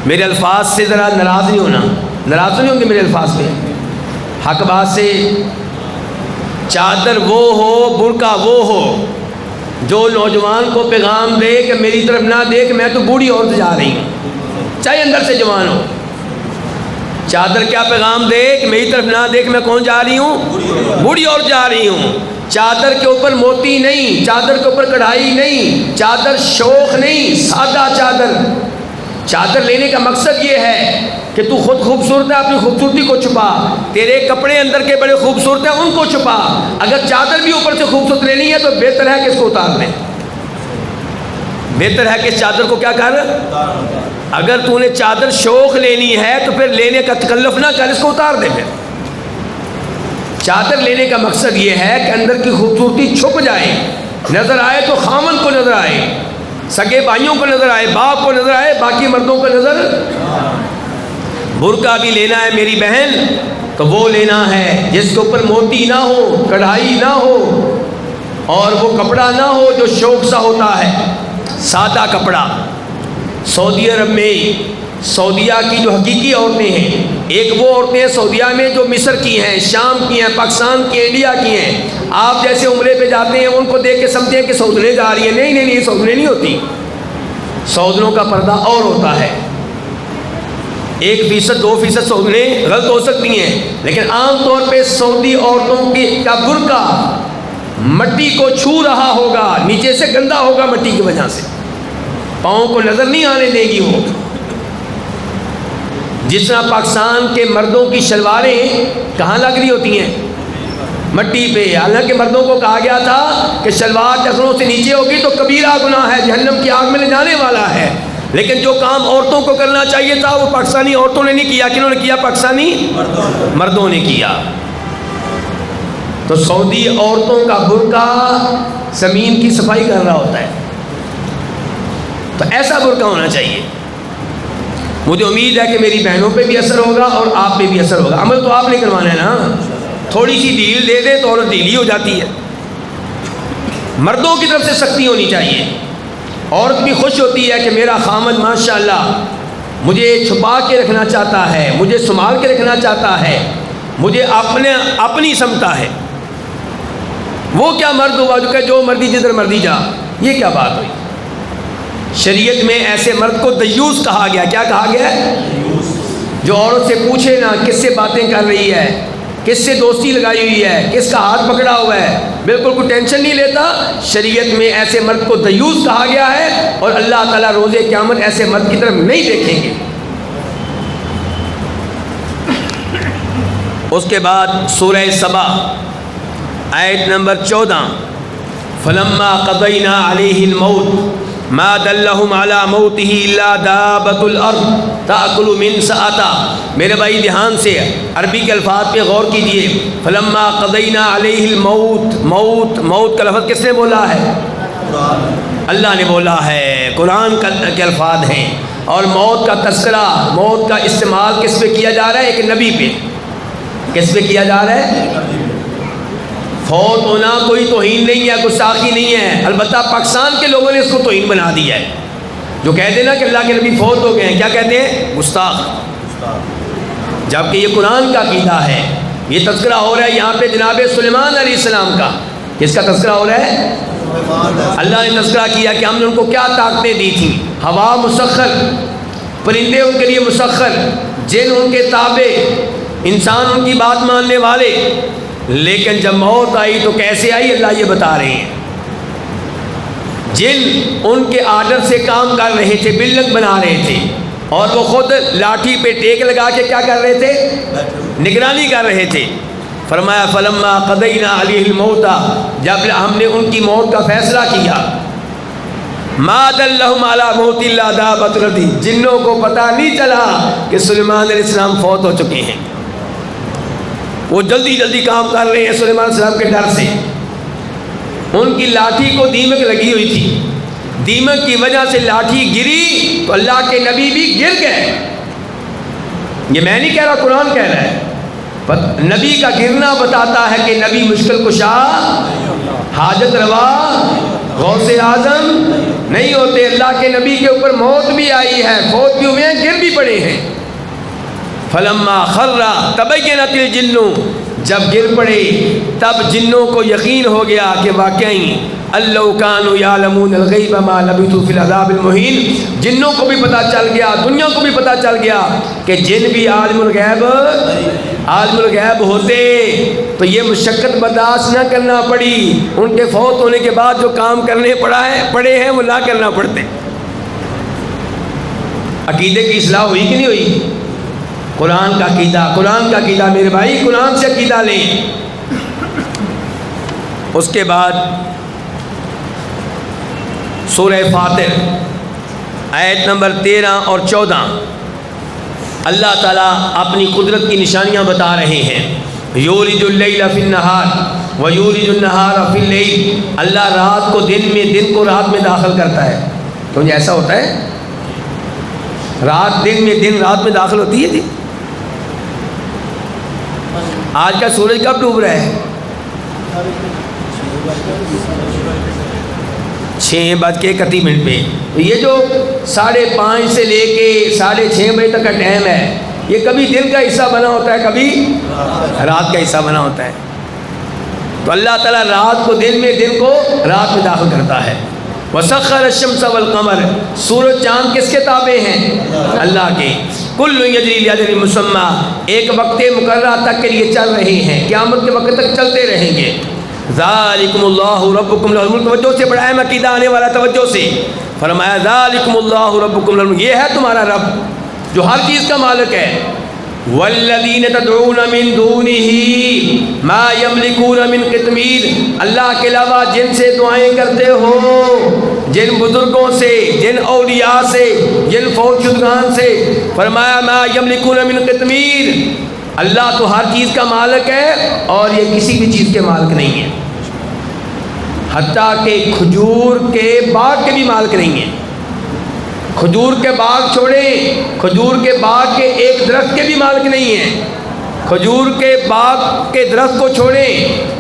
میرے الفاظ سے ذرا ناراض نہیں ہونا، ناراض نہیں ہوں گے میرے الفاظ پہ، حق بات سے. چادر وہ ہو، برقع وہ ہو جو نوجوان کو پیغام دے کہ میری طرف نہ دیکھ، میں تو بوڑھی عورت جا رہی ہوں، چاہے اندر سے جوان ہو. چادر کیا پیغام دے کہ میری طرف نہ دیکھ، میں کون جا رہی ہوں؟ بوڑھی عورت جا رہی ہوں. چادر کے اوپر موتی نہیں، چادر کے اوپر کڑھائی نہیں، چادر شوخ نہیں، سادہ چادر. چادر لینے کا مقصد یہ ہے کہ تو خود خوبصورت ہے، اپنی خوبصورتی کو چھپا. تیرے کپڑے اندر کے بڑے خوبصورت ہیں، ان کو چھپا. اگر چادر بھی اوپر سے خوبصورت لینی ہے تو بہتر ہے کہ اس کو اتار لیں. بہتر ہے کہ اس چادر کو کیا کر، اگر تو نے چادر شوخ لینی ہے تو پھر لینے کا تکلف نہ کر، اس کو اتار دے. پھر چادر لینے کا مقصد یہ ہے کہ اندر کی خوبصورتی چھپ جائے، نظر آئے تو خامن کو نظر آئے، سگے بھائیوں کو نظر آئے، باپ کو نظر آئے، باقی مردوں کو نظر. برقع بھی لینا ہے میری بہن تو وہ لینا ہے جس کے اوپر موتی نہ ہو، کڑھائی نہ ہو، اور وہ کپڑا نہ ہو جو شوق سا ہوتا ہے، سادہ کپڑا. سعودی عرب میں، سعودیہ کی جو حقیقی عورتیں ہیں، ایک وہ عورتیں ہیں سعودیہ میں جو مصر کی ہیں، شام کی ہیں، پاکستان کی، انڈیا کی ہیں. آپ جیسے عمرے پہ جاتے ہیں ان کو دیکھ کے سمجھتے ہیں کہ سعودنے جا رہی ہیں. نہیں نہیں نہیں، سعودنے نہیں ہوتی. سعودنوں کا پردہ اور ہوتا ہے. 1% 2% سعودنے غلط ہو سکتی ہیں، لیکن عام طور پہ سعودی عورتوں کا برقع مٹی کو چھو رہا ہوگا، نیچے سے گندا ہوگا مٹی کی وجہ سے، پاؤں کو نظر نہیں آنے دے گی. وہ جس طرح پاکستان کے مردوں کی شلواریں کہاں لگ رہی ہوتی ہیں؟ مٹی پہ. حالانکہ مردوں کو کہا گیا تھا کہ شلوار ٹخنوں سے نیچے ہوگی تو کبیرہ گناہ ہے، جہنم کی آگ میں لے جانے والا ہے. لیکن جو کام عورتوں کو کرنا چاہیے تھا وہ پاکستانی عورتوں نے نہیں کیا. کنہوں نے کیا؟ پاکستانی مردوں نے کیا. تو سعودی عورتوں کا برقع زمین کی صفائی کر رہا ہوتا ہے. تو ایسا برقع ہونا چاہیے. مجھے امید ہے کہ میری بہنوں پہ بھی اثر ہوگا اور آپ پہ بھی اثر ہوگا. عمل تو آپ نے کروانا ہے نا. تھوڑی سی ڈھیل دے دے تو عورت ڈھیلی ہو جاتی ہے. مردوں کی طرف سے سختی ہونی چاہیے. عورت بھی خوش ہوتی ہے کہ میرا خامد ماشاءاللہ مجھے چھپا کے رکھنا چاہتا ہے، مجھے سنبھال کے رکھنا چاہتا ہے، مجھے اپنی سمتا ہے. وہ کیا مرد ہوا جو کہ جو مرضی جدھر مرضی جا؟ یہ کیا بات ہوئی؟ شریعت میں ایسے مرد کو دیوس کہا گیا. کیا کہا گیا ہے؟ جو عورت سے پوچھے نا کس سے باتیں کر رہی ہے، کس سے دوستی لگائی ہوئی ہے، کس کا ہاتھ پکڑا ہوا ہے، بالکل کوئی ٹینشن نہیں لیتا. شریعت میں ایسے مرد کو دیوس کہا گیا ہے، اور اللہ تعالیٰ روز قیامت ایسے مرد کی طرف نہیں دیکھیں گے. اس کے بعد سورہ سبا آیت نمبر 14، فلما قضینا علیہ الموت ما دلہم علی موتہ الا دابۃ الارض تاکل من سأتہ۔ میرے بھائی دھیان سے عربی کے الفاظ پہ غور کیجئے۔ فلما قضینا علیہ الموت، موت کا لفظ کس نے بولا ہے؟ اللہ نے بولا ہے، قرآن کے الفاظ ہیں۔ اور موت کا تذکرہ، موت کا استعمال کس پہ کیا جا رہا ہے؟ ایک نبی پہ۔ کس پہ کیا جا رہا ہے؟ فوت ہونا کوئی توہین نہیں ہے، گستاخی نہیں ہے، البتہ پاکستان کے لوگوں نے اس کو توہین بنا دیا ہے۔ جو کہتے ہیں نا کہ اللہ کے نبی فوت ہو گئے ہیں، کیا کہتے ہیں؟ گستاخ۔ جبکہ یہ قرآن کا عقیدہ ہے۔ یہ تذکرہ ہو رہا ہے یہاں پہ جناب سلیمان علیہ السلام کا۔ کس کا تذکرہ ہو رہا ہے؟ اللہ نے تذکرہ کیا کہ ہم نے ان کو کیا طاقتیں دی تھیں۔ ہوا مسخر، پرندے ان کے لیے مسخر، جن ان کے تابع، انسان ان کی بات ماننے والے۔ لیکن جب موت آئی تو کیسے آئی اللہ یہ بتا رہے ہیں۔ جن ان کے آرڈر سے کام کر رہے تھے، بلڈنگ بنا رہے تھے، اور وہ خود لاٹھی پہ ٹیک لگا کے کیا کر رہے تھے؟ نگرانی کر رہے تھے۔ فرمایا فلما قضینا علیہ الموت، جب ہم نے ان کی موت کا فیصلہ کیا، ما دلہم علی موت الا دابۃ الارض، جنوں کو پتہ نہیں چلا کہ سلیمان علیہ السلام فوت ہو چکے ہیں۔ وہ جلدی جلدی کام کر رہے ہیں سلیمان علیہ السلام کے ڈر سے۔ ان کی لاٹھی کو دیمک لگی ہوئی تھی، دیمک کی وجہ سے لاٹھی گری تو اللہ کے نبی بھی گر گئے۔ یہ میں نہیں کہہ رہا، قرآن کہہ رہا ہے۔ نبی کا گرنا بتاتا ہے کہ نبی مشکل کشا، حاجت روا، غوث اعظم نہیں ہوتے۔ اللہ کے نبی کے اوپر موت بھی آئی ہے، فوت بھی ہوئے ہیں، گر بھی پڑے ہیں۔ فلما خر تبینت الجن، جب گر پڑے تب جنوں کو یقین ہو گیا کہ واقعی اللہ کانوا یعلمون الغیب ما لبثوا فی العذاب المہین۔ جنوں کو بھی پتہ چل گیا، دنیا کو بھی پتہ چل گیا کہ جن بھی عالم الغیب ہوتے تو یہ مشقت برداشت نہ کرنا پڑی، ان کے فوت ہونے کے بعد جو کام کرنے پڑے ہیں وہ نہ کرنا پڑتے۔ عقیدے کی اصلاح ہوئی کہ نہیں ہوئی؟ قرآن کا عقیدہ میرے بھائی، قرآن سے عقیدہ لیں۔ اس کے بعد سورہ فاطر آیت نمبر 13 اور 14، اللہ تعالیٰ اپنی قدرت کی نشانیاں بتا رہے ہیں۔ یولج اللیل فی النہار ویولج النہار فی اللیل، اللہ رات کو دن میں، دن کو رات میں داخل کرتا ہے۔ تو ایسا ہوتا ہے؟ رات دن میں، دن رات میں داخل ہوتی ہے جی؟ آج کا سورج کب ڈوب رہا ہے؟ 6:31 پہ۔ یہ جو 5:30 سے لے کے 6:30 بجے تک کا ٹائم ہے، یہ کبھی دن کا حصہ بنا ہوتا ہے، کبھی رات کا حصہ بنا ہوتا ہے۔ تو اللہ تعالیٰ رات کو دن میں، دن کو رات میں داخل کرتا ہے۔ وسخر الشمس والقمر، سورج چاند کس کے تابع ہیں؟ اللہ کے۔ کل یجری لاجل مسمى، ایک وقت مقررہ تک کے لیے چل رہے ہیں، قیامت کے وقت تک چلتے رہیں گے۔ ذالکم اللہ ربکم له الملک، توجہ سے بڑھائے عقیدہ آنے والا، توجہ سے فرمایا ذالکم اللہ ربکم له الملک، یہ ہے تمہارا رب جو ہر چیز کا مالک ہے۔ والذین تدعون من دونہ ما یملکون من قطمیر، اللہ کے علاوہ جن سے دعائیں کرتے ہو، جن بزرگوں سے، جن اولیاء سے، جن فوت شدگان سے، فرمایا ما یملکون من قطمیر، اللہ تو ہر چیز کا مالک ہے اور یہ کسی بھی چیز کے مالک نہیں ہے، حتیٰ کہ کھجور کے باغ کے بھی مالک نہیں ہے۔ کھجور کے باغ چھوڑیں، کھجور کے باغ کے ایک درخت کے بھی مالک نہیں ہیں۔ کھجور کے باغ کے درخت کو چھوڑیں،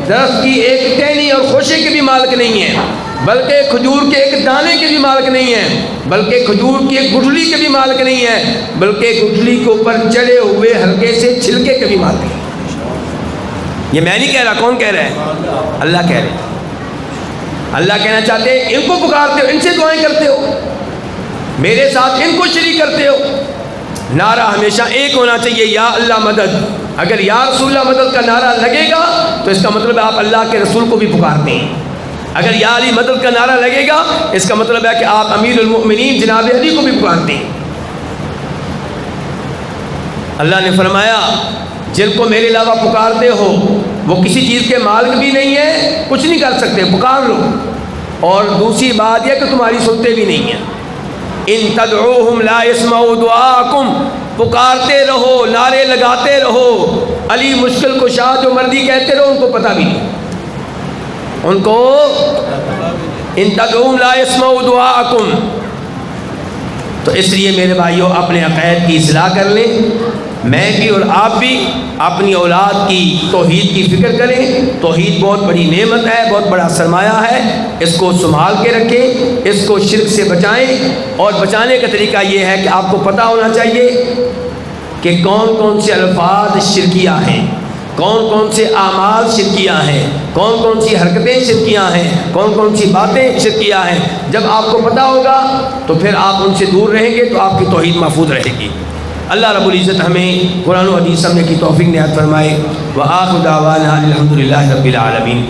درخت کی ایک ٹہنی اور خوشے کے بھی مالک نہیں ہیں، بلکہ کھجور کے ایک دانے کے بھی مالک نہیں ہیں، بلکہ کھجور کی ایک گٹھلی کے بھی مالک نہیں ہیں، بلکہ گٹھلی کے اوپر چڑھے ہوئے ہلکے سے چھلکے کے بھی مالک نہیں۔ یہ میں نہیں کہہ رہا، کون کہہ رہا ہے؟ اللہ کہہ رہے ہیں۔ اللہ کہنا چاہتے ہیں ان کو پکارتے ہو، ان سے دعائیں کرتے ہو، میرے ساتھ ان کو شریک کرتے ہو۔ نعرہ ہمیشہ ایک ہونا چاہیے، یا اللہ مدد۔ اگر یا رسول اللہ مدد کا نعرہ لگے گا تو اس کا مطلب ہے آپ اللہ کے رسول کو بھی پکارتے ہیں۔ اگر یا علی مدد کا نعرہ لگے گا اس کا مطلب ہے کہ آپ امیر المؤمنین جناب علی کو بھی پکارتے ہیں۔ اللہ نے فرمایا جن کو میرے علاوہ پکارتے ہو وہ کسی چیز کے مالک بھی نہیں ہے، کچھ نہیں کر سکتے، پکار لو۔ اور دوسری بات یہ کہ تمہاری سنتے بھی نہیں ہیں۔ ان تدعوہم لا يسمعوا دعاءکم، پکارتے رہو، نعرے لگاتے رہو، علی مشکل کشا جو مرضی کہتے رہو، ان کو پتہ بھی نہیں، ان کو ان تدعوہم لا يسمعوا دعاءکم۔ تو اس لیے میرے بھائیوں اپنے عقائد کی اصلاح کر لیں، میں بھی اور آپ بھی اپنی اولاد کی توحید کی فکر کریں۔ توحید بہت بڑی نعمت ہے، بہت بڑا سرمایہ ہے، اس کو سنبھال کے رکھیں، اس کو شرک سے بچائیں۔ اور بچانے کا طریقہ یہ ہے کہ آپ کو پتہ ہونا چاہیے کہ کون کون سے الفاظ شرکیہ ہیں، کون کون سے اعمال شرکیہ ہیں، کون کون سی حرکتیں شرکیہ ہیں، کون کون سی باتیں شرکیہ ہیں۔ جب آپ کو پتہ ہوگا تو پھر آپ ان سے دور رہیں گے تو آپ کی توحید محفوظ رہے گی۔ اللہ رب العزت ہمیں قرآن و حدیث سمجھنے کی توفیق نعمت فرمائے۔ وآخر دعوانا الحمدللہ رب العالمین۔